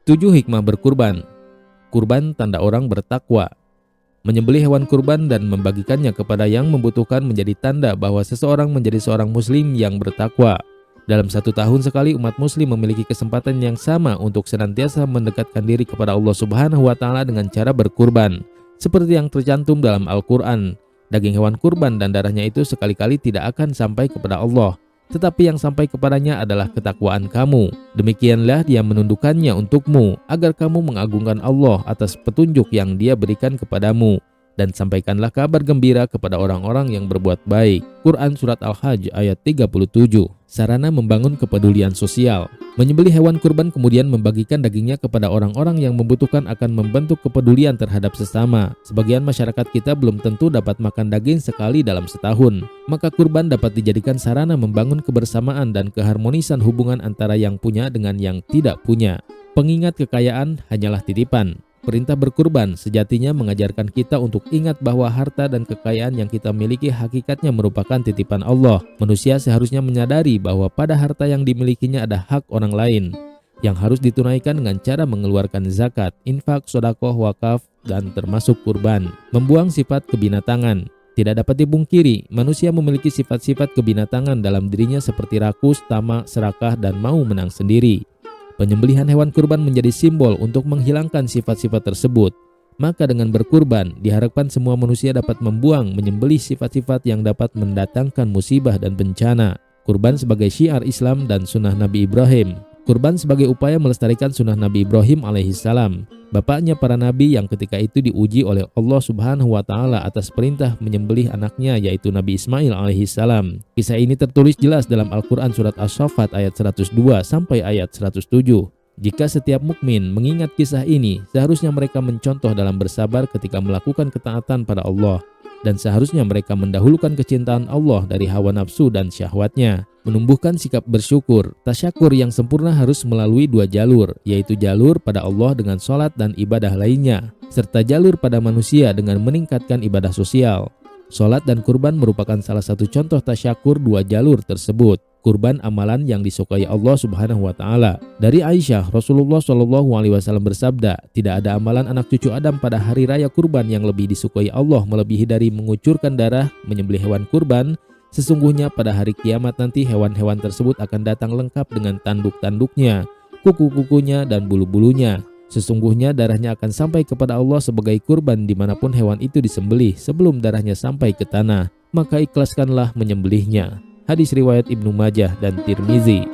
7 hikmah berkurban. Kurban tanda orang bertakwa. Menyembelih hewan kurban dan membagikannya kepada yang membutuhkan menjadi tanda bahwa seseorang menjadi seorang muslim yang bertakwa. Dalam 1 tahun sekali umat muslim memiliki kesempatan yang sama untuk senantiasa mendekatkan diri kepada Allah Subhanahu wa Ta'ala dengan cara berkurban. Seperti yang tercantum dalam Al-Quran, daging hewan kurban dan darahnya itu sekali-kali tidak akan sampai kepada Allah, tetapi yang sampai kepadanya adalah ketakwaan kamu. Demikianlah Dia menundukkannya untukmu, agar kamu mengagungkan Allah atas petunjuk yang Dia berikan kepadamu. Dan sampaikanlah kabar gembira kepada orang-orang yang berbuat baik. Quran Surat Al-Hajj ayat 37. Sarana membangun kepedulian sosial. Menyembelih hewan kurban kemudian membagikan dagingnya kepada orang-orang yang membutuhkan akan membentuk kepedulian terhadap sesama. Sebagian masyarakat kita belum tentu dapat makan daging sekali dalam setahun. Maka kurban dapat dijadikan sarana membangun kebersamaan dan keharmonisan hubungan antara yang punya dengan yang tidak punya. Pengingat kekayaan hanyalah titipan. Perintah berkurban sejatinya mengajarkan kita untuk ingat bahwa harta dan kekayaan yang kita miliki hakikatnya merupakan titipan Allah. Manusia seharusnya menyadari bahwa pada harta yang dimilikinya ada hak orang lain yang harus ditunaikan dengan cara mengeluarkan zakat, infak, sedekah, wakaf, dan termasuk kurban. Membuang sifat kebinatangan. Tidak dapat dipungkiri, manusia memiliki sifat-sifat kebinatangan dalam dirinya seperti rakus, tamak, serakah, dan mau menang sendiri. Penyembelihan hewan kurban menjadi simbol untuk menghilangkan sifat-sifat tersebut. Maka dengan berkurban, diharapkan semua manusia dapat membuang, menyembelih sifat-sifat yang dapat mendatangkan musibah dan bencana. Kurban sebagai syiar Islam dan sunnah Nabi Ibrahim. Kurban sebagai upaya melestarikan sunnah Nabi Ibrahim alaihissalam, bapaknya para nabi yang ketika itu diuji oleh Allah Subhanahu wa Ta'ala atas perintah menyembelih anaknya yaitu Nabi Ismail alaihissalam. Kisah ini tertulis jelas dalam Al-Quran Surat As-Saffat ayat 102 sampai ayat 107. Jika setiap mukmin mengingat kisah ini, seharusnya mereka mencontoh dalam bersabar ketika melakukan ketaatan pada Allah, dan seharusnya mereka mendahulukan kecintaan Allah dari hawa nafsu dan syahwatnya. Menumbuhkan sikap bersyukur. Tasyakur yang sempurna harus melalui 2 jalur, yaitu jalur pada Allah dengan sholat dan ibadah lainnya, serta jalur pada manusia dengan meningkatkan ibadah sosial. Sholat dan kurban merupakan salah satu contoh tasyakur 2 jalur tersebut. Kurban amalan yang disukai Allah Subhanahu wa Ta'ala. Dari Aisyah, Rasulullah SAW bersabda, tidak ada amalan anak cucu Adam pada hari raya kurban yang lebih disukai Allah melebihi dari mengucurkan darah, menyembelih hewan kurban. Sesungguhnya pada hari kiamat nanti hewan-hewan tersebut akan datang lengkap dengan tanduk-tanduknya, kuku-kukunya, dan bulu-bulunya. Sesungguhnya darahnya akan sampai kepada Allah sebagai kurban dimanapun hewan itu disembelih sebelum darahnya sampai ke tanah. Maka ikhlaskanlah menyembelihnya. Hadis riwayat Ibnu Majah dan Tirmizi.